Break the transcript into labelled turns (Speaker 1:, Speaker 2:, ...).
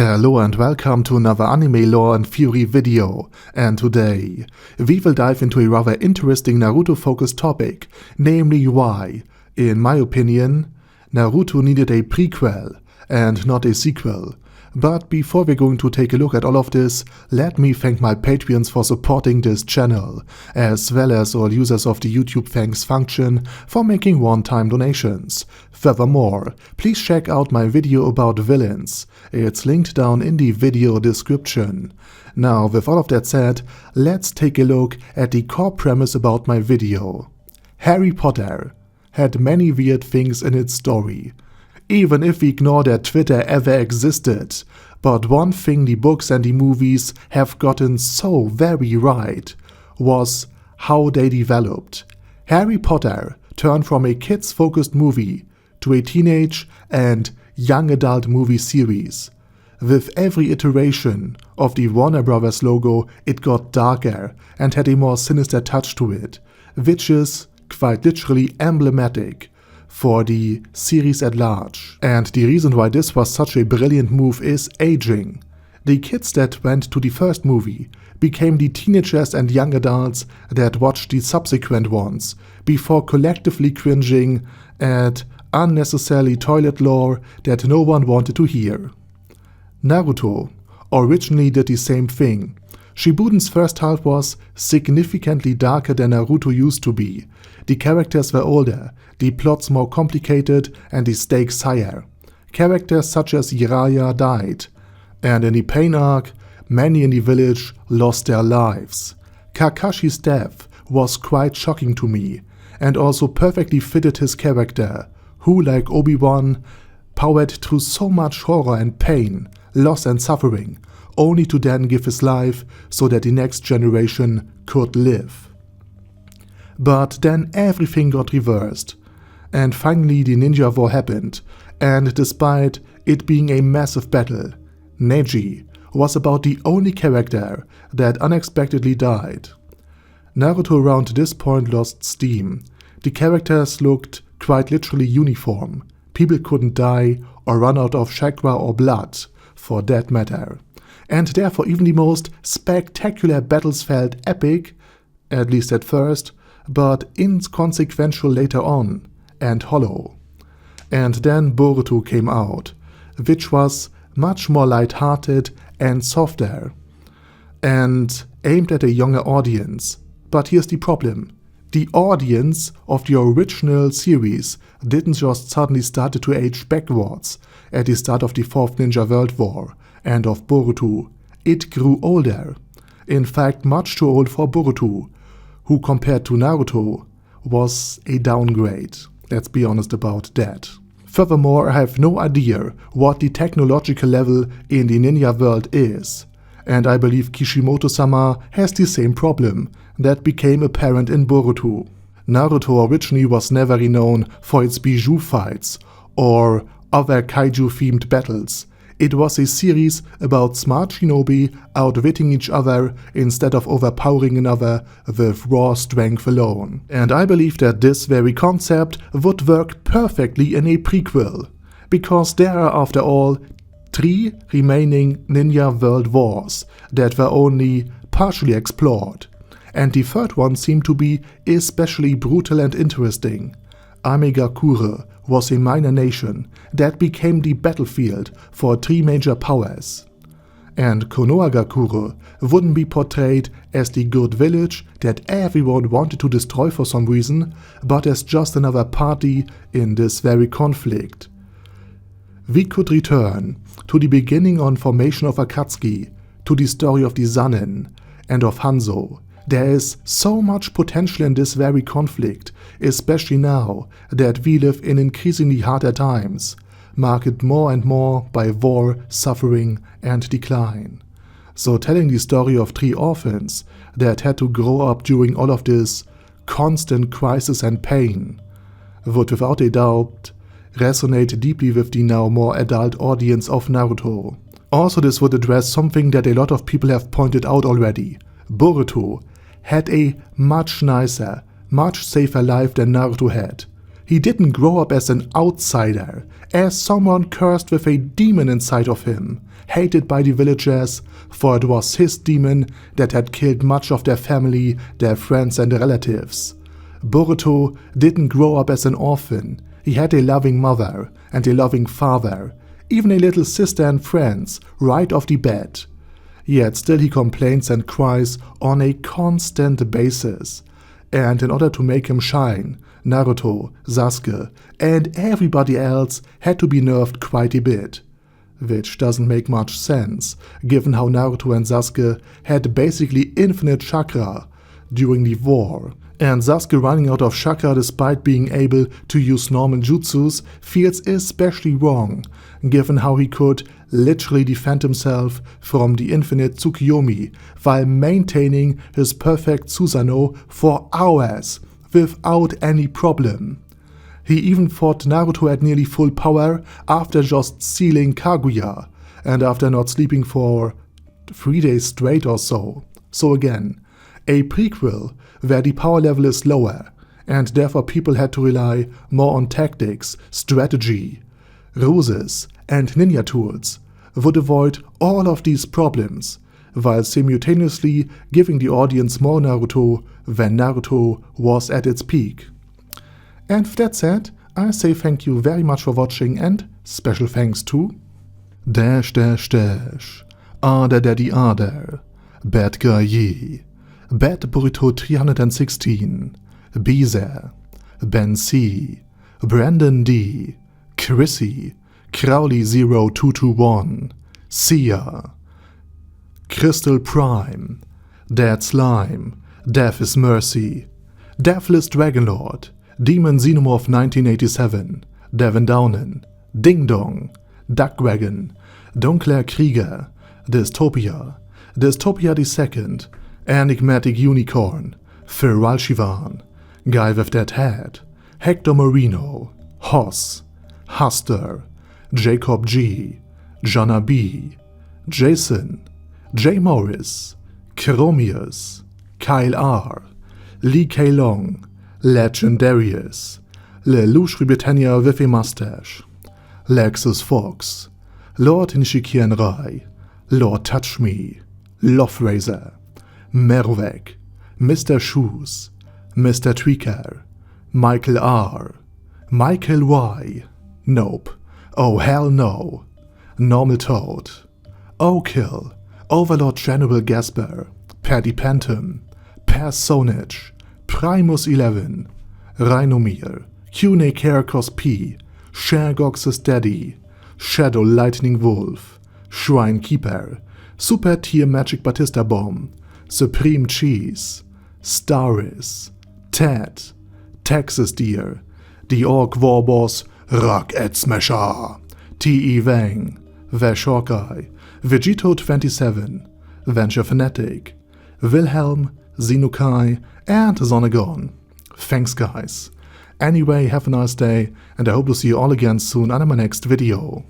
Speaker 1: Hello and welcome to another anime lore and theory video, and today we will dive into a rather interesting Naruto focused topic, namely why, in my opinion, Naruto needed a prequel and not a sequel. But before we're going to take a look at all of this, let me thank my Patreons for supporting this channel, as well as all users of the YouTube thanks function for making one-time donations. Furthermore, please check out my video about villains. It's linked down in the video description. Now, with all of that said, let's take a look at the core premise about my video. Harry Potter had many weird things in its story. Even if we ignore that Twitter ever existed. But one thing the books and the movies have gotten so very right was how they developed. Harry Potter turned from a kids-focused movie to a teenage and young adult movie series. With every iteration of the Warner Bros. Logo, it got darker and had a more sinister touch to it, which is quite literally emblematic for the series at large. And the reason why this was such a brilliant move is aging. The kids that went to the first movie became the teenagers and young adults that watched the subsequent ones, before collectively cringing at unnecessarily toilet lore that no one wanted to hear. Naruto originally did the same thing. Shibbuden's first half was significantly darker than Naruto used to be. The characters were older, the plots more complicated, and the stakes higher. Characters such as Jiraiya died, and in the pain arc, many in the village lost their lives. Kakashi's death was quite shocking to me, and also perfectly fitted his character, who, like Obi-Wan, powered through so much horror and pain, loss and suffering, only to then give his life so that the next generation could live. But then everything got reversed, and finally the Ninja War happened, and despite it being a massive battle, Neji was about the only character that unexpectedly died. Naruto around this point lost steam. The characters looked quite literally uniform. People couldn't die or run out of chakra or blood, for that matter. And therefore even the most spectacular battles felt epic, at least at first, but inconsequential later on, and hollow. And then Boruto came out, which was much more light-hearted and softer, and aimed at a younger audience. But here's the problem. The audience of the original series didn't just suddenly start to age backwards at the start of the Fourth Ninja World War and of Boruto. It grew older. In fact, much too old for Boruto, who compared to Naruto was a downgrade. Let's be honest about that. Furthermore, I have no idea what the technological level in the ninja world is, and I believe Kishimoto-sama has the same problem that became apparent in Boruto. Naruto originally was never renowned for its bijou fights or other kaiju-themed battles. It was a series about smart shinobi outwitting each other instead of overpowering another with raw strength alone. And I believe that this very concept would work perfectly in a prequel, because there are after all 3 remaining Ninja World Wars that were only partially explored, and the third one seemed to be especially brutal and interesting. Amegakure was a minor nation that became the battlefield for 3 major powers. And Konohagakure wouldn't be portrayed as the good village that everyone wanted to destroy for some reason, but as just another party in this very conflict. We could return to the beginning on formation of Akatsuki, to the story of the Sanin and of Hanzo. There is so much potential in this very conflict, especially now that we live in increasingly harder times, marked more and more by war, suffering and decline. So telling the story of 3 orphans that had to grow up during all of this constant crisis and pain would without a doubt resonate deeply with the now more adult audience of Naruto. Also, this would address something that a lot of people have pointed out already. Boruto had a much nicer, much safer life than Naruto had. He didn't grow up as an outsider, as someone cursed with a demon inside of him, hated by the villagers, for it was his demon that had killed much of their family, their friends and relatives. Boruto didn't grow up as an orphan. He had a loving mother and a loving father, even a little sister and friends right off the bat. Yet still he complains and cries on a constant basis. And in order to make him shine, Naruto, Sasuke and everybody else had to be nerfed quite a bit. Which doesn't make much sense, given how Naruto and Sasuke had basically infinite chakra during the war, and Sasuke running out of chakra despite being able to use normal jutsus feels especially wrong, given how he could literally defend himself from the infinite Tsukuyomi while maintaining his perfect Susanoo for hours without any problem. He even fought Naruto at nearly full power after just sealing Kaguya and after not sleeping for 3 days straight or so. So again, a prequel where the power level is lower and therefore people had to rely more on tactics, strategy, ruses and ninja tools would avoid all of these problems while simultaneously giving the audience more Naruto when Naruto was at its peak. And with that said, I say thank you very much for watching and special thanks to Ada Daddy Ada, Bad Guy Yi, Bad Burrito 316, Beezer, Ben C, Brandon D, Chrissy, Crowley 0221, Sia, Crystal Prime, Dead Slime, Death is Mercy, Deathless Dragonlord, Demon Xenomorph 1987, Devin Downen, Ding Dong, Duckwagon, Dunkler Krieger, Dystopia, Dystopia II, Enigmatic Unicorn, Phil Walshivan, Guy with That Head, Hector Marino, Hoss, Huster, Jacob G, Jana B, Jason, J. Morris, Chromius, Kyle R, Lee K. Long, Legendarius, Lelouch Britannia with a Mustache, Lexus Fox, Lord Nishikian Rai, Lord Touch Me, Loverazor, Mervek, Mr. Shoes, Mr. Tweaker, Michael R, Michael Y, Nope, Oh Hell No, Normal Toad, O'Kill, Overlord General Gasper, Paddy Pantum, Personage, Primus 11, Rhinomir, Cune Caracos P, Shergox's Daddy, Shadow Lightning Wolf, Shrine Keeper, Super Tier Magic Batista Bomb, Supreme Cheese, Staris, Ted, Texas Deer, The Orc Warboss, Rocket Smasher, T.E. Wang, Vash Hawkeye, Vegito 27, Venture Fanatic, Wilhelm, Xenokai, and Zonagon. Thanks guys. Anyway, have a nice day, and I hope to see you all again soon on my next video.